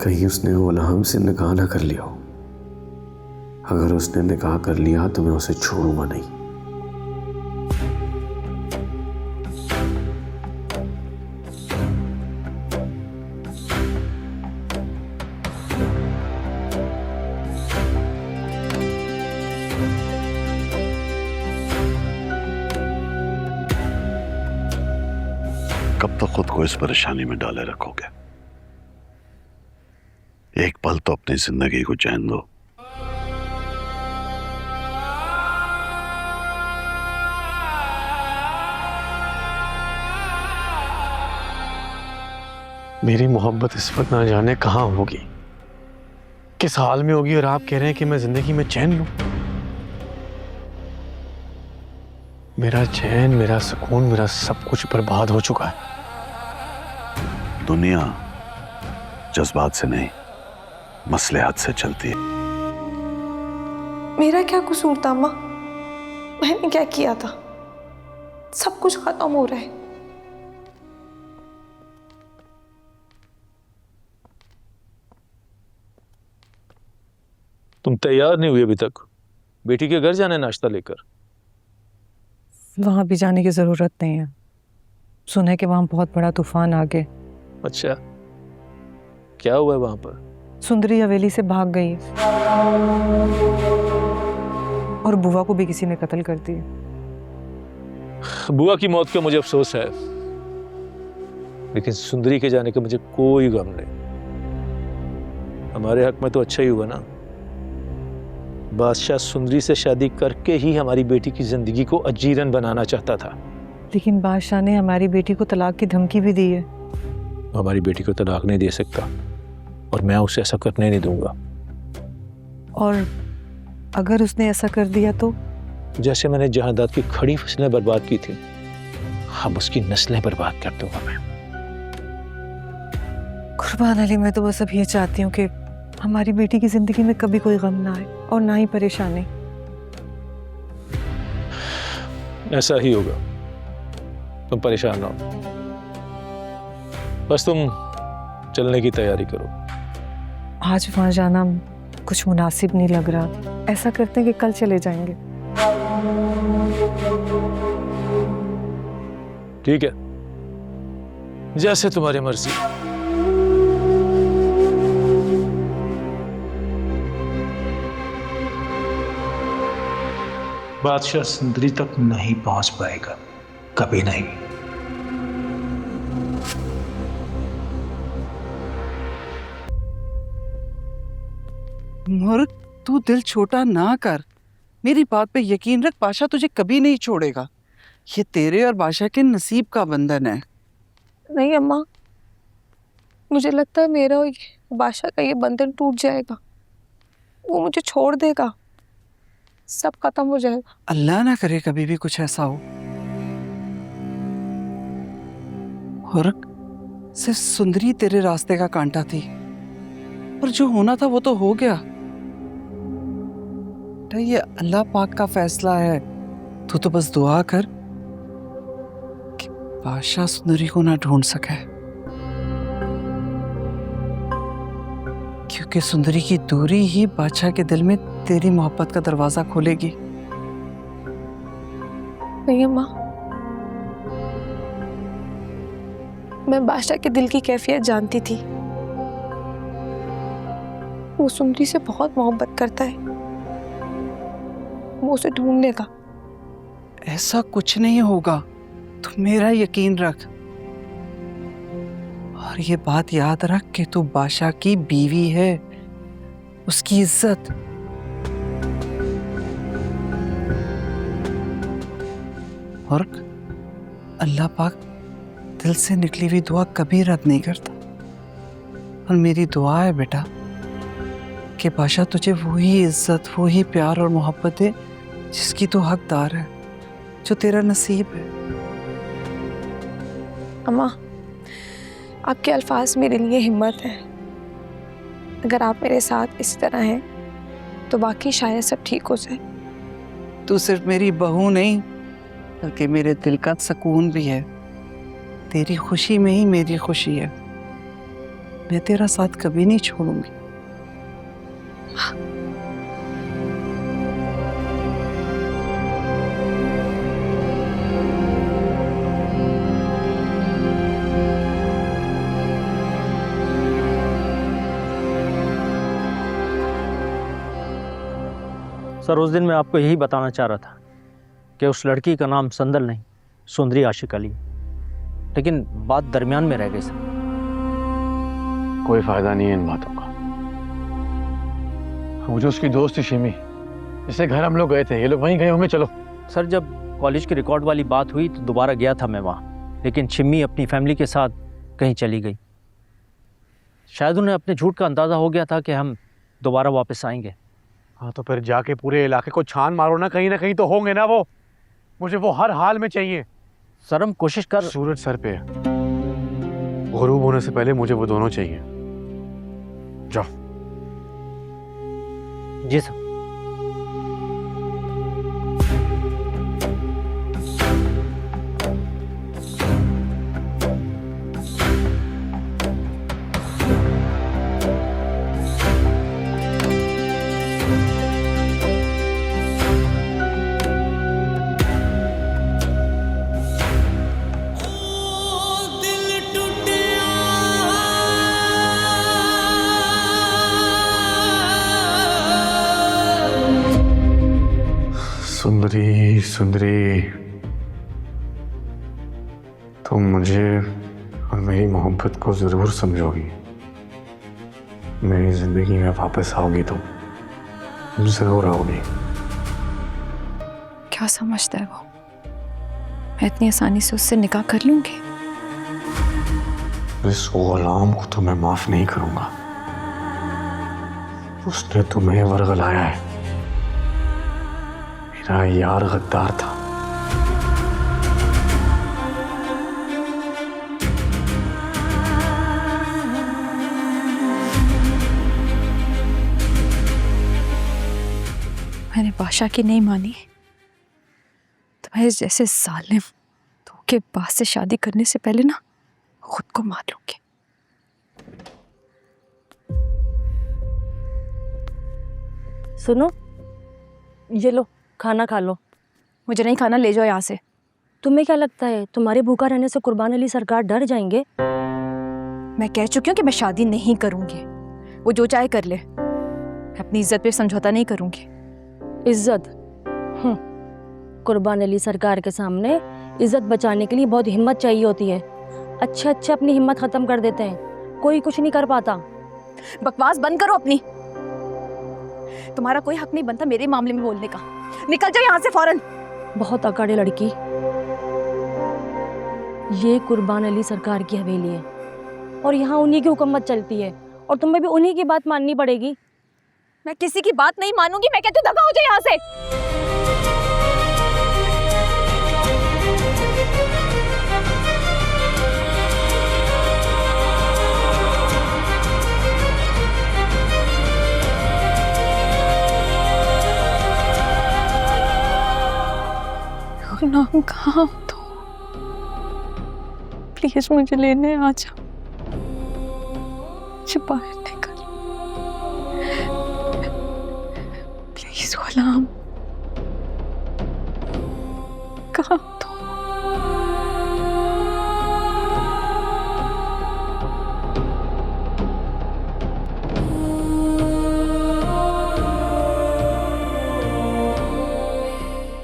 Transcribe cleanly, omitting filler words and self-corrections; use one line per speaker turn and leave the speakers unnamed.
कहीं उसने ओला हमसे निकाह ना कर लिया हो। अगर उसने निकाह कर लिया तो मैं उसे छोड़ूंगा नहीं।
कब तक खुद को इस परेशानी में डाले रखोगे? एक पल तो अपनी जिंदगी को चैन दो।
मेरी मोहब्बत इस वक्त ना जाने कहाँ होगी, किस हाल में होगी, और आप कह रहे हैं कि मैं जिंदगी में चैन लूं। मेरा चैन, मेरा सुकून, मेरा सब कुछ बर्बाद हो चुका है।
दुनिया जज्बात से नहीं, मसलहत से चलती है।
मेरा क्या कसूर था अम्मा? मैंने क्या किया था? सब कुछ खत्म हो रहा है।
तुम तैयार नहीं हुई अभी तक? बेटी के घर जाना है नाश्ता लेकर।
वहां भी जाने की जरूरत नहीं है। सुना है कि वहां बहुत बड़ा तूफान आ गया।
अच्छा, क्या हुआ है वहां पर?
सुंदरी हवेली से भाग गई और बुआ को भी किसी ने कत्ल कर दिया।
बुआ की मौत का मुझे अफसोस है, लेकिन सुंदरी के जाने का मुझे कोई गम नहीं। हमारे हक में तो अच्छा ही हुआ ना। बादशाह सुंदरी से शादी करके ही हमारी बेटी की जिंदगी को अजीरन बनाना चाहता था।
लेकिन बादशाह ने हमारी बेटी को तलाक की धमकी भी दी है।
हमारी बेटी को तलाक नहीं दे सकता और मैं उसे ऐसा करने नहीं दूंगा।
और अगर उसने ऐसा कर दिया तो?
जैसे मैंने जहादात की खड़ी फसलें बर्बाद की थी, अब उसकी नस्लें बर्बाद कर दूंगा मैं।
कुर्बान अली, मैं तो बस अब ये चाहती हूँ कि हमारी बेटी की जिंदगी में कभी कोई गम ना आए और ना ही परेशानी।
ऐसा ही होगा, तुम परेशान ना हो। बस तुम चलने की तैयारी करो।
आज वहां जाना कुछ मुनासिब नहीं लग रहा। ऐसा करते हैं कि कल चले जाएंगे।
ठीक है, जैसे तुम्हारी मर्जी।
बादशाह सुंदरी तक नहीं पहुंच पाएगा, कभी नहीं।
मुर्ख, तू दिल छोटा ना कर। मेरी बात पे यकीन रख, बादशाह तुझे कभी नहीं छोड़ेगा। ये तेरे और बादशाह के नसीब का बंधन है।
नहीं अम्मा, मुझे लगता है मेरा और बादशाह का ये बंधन टूट जाएगा। वो मुझे छोड़ देगा, सब खत्म हो जाएगा।
अल्लाह ना करे कभी भी कुछ ऐसा हो। मुर्ख, सिर्फ सुंदरी तेरे रास्ते का कांटा थी, और जो होना था वो तो हो गया। ये अल्लाह पाक का फैसला है। तू तो बस दुआ कर कि बादशाह सुंदरी को ना ढूंढ सके, क्योंकि सुंदरी की दूरी ही बादशाह के दिल में तेरी मोहब्बत का दरवाजा खोलेगी।
नहीं अम्मा, मैं बादशाह के दिल की कैफियत जानती थी। वो सुंदरी से बहुत मोहब्बत करता है, वो उसे ढूंढ लेगा।
ऐसा कुछ नहीं होगा, तू मेरा यकीन रख। और ये बात याद रख कि तू बादशाह की बीवी है, उसकी इज्जत। और अल्लाह पाक दिल से निकली हुई दुआ कभी रद्द नहीं करता। और मेरी दुआ है बेटा कि बादशाह तुझे वही इज्जत, वही प्यार और मोहब्बत दे जिसकी तू हकदार है, जो तेरा नसीब है।
अम्मा, आपके अल्फाज मेरे लिए हिम्मत है। अगर आप मेरे साथ इसी तरह हैं तो बाकी शायद सब ठीक हो जाए।
तू सिर्फ मेरी बहू नहीं, बल्कि मेरे दिल का सुकून भी है। तेरी खुशी में ही मेरी खुशी है। मैं तेरा साथ कभी नहीं छोड़ूंगी।
सर उस दिन मैं आपको यही बताना चाह रहा था कि उस लड़की का नाम संदल नहीं सुंदरी आशिक अली, लेकिन बात दरमियान में रह गई सर।
कोई फायदा नहीं है इन बातों का। मुझे उसकी दोस्त थी शिमी, जिससे घर हम लोग गए थे, ये लोग वहीं गए होंगे। चलो
सर जब कॉलेज के रिकॉर्ड वाली बात हुई तो दोबारा गया था मैं वहाँ, लेकिन शिमी अपनी फैमिली के साथ कहीं चली गई। शायद उन्हें अपने झूठ का अंदाज़ा हो गया था कि हम दोबारा वापस आएंगे।
हाँ तो फिर जाके पूरे इलाके को छान मारो ना, कहीं तो होंगे ना वो। मुझे वो हर हाल में चाहिए।
सर हम कोशिश कर।
सूरज सर पे है, गुरूब होने से पहले मुझे वो दोनों चाहिए। जाओ।
जी सर।
सुंदरी सुंदरी, तुम मुझे और मेरी मोहब्बत को जरूर समझोगी। मेरी जिंदगी में वापस आओगी तुम जरूर आओगी।
क्या समझता है वो? मैं इतनी आसानी से उससे निकाह कर लूंगी?
इस गुलाम को तो मैं माफ नहीं करूंगा। उसने तुम्हें वरगलाया है। मेरा यार गद्दार था।
मैंने बादशाह की नहीं मानी, तुम्हारे जैसे जालिम धोखेबाज से शादी करने से पहले ना खुद को मार लूंगी।
सुनो, ये लो खाना खा लो।
मुझे नहीं खाना, ले जाओ यहाँ से।
तुम्हें क्या लगता है तुम्हारे भूखा रहने से कुर्बान अली सरकार डर जाएंगे?
मैं कह चुकी हूँ कि मैं शादी नहीं करूंगी। वो जो चाहे कर ले, मैं अपनी इज्जत पे समझौता नहीं करूंगी।
इज्जत? कुर्बान अली सरकार के सामने इज्जत बचाने के लिए बहुत हिम्मत चाहिए होती है। अच्छे अच्छे अपनी हिम्मत खत्म कर देते हैं, कोई कुछ नहीं कर पाता।
बकवास बंद करो अपनी। तुम्हारा कोई हक नहीं बनता मेरे मामले में बोलने का। निकल जाओ यहाँ से फौरन।
बहुत अकाड़े लड़की। ये कुर्बान अली सरकार की हवेली है और यहाँ उन्हीं की हुकूमत चलती है और तुम्हें भी उन्हीं की बात माननी पड़ेगी।
मैं किसी की बात नहीं मानूंगी। मैं कहती हूँ दफा हो जाए यहाँ से। नाम कहाँ हो तो? प्लीज मुझे लेने आ जाओ। मुझे बाहर निकल प्लीज गुलाम।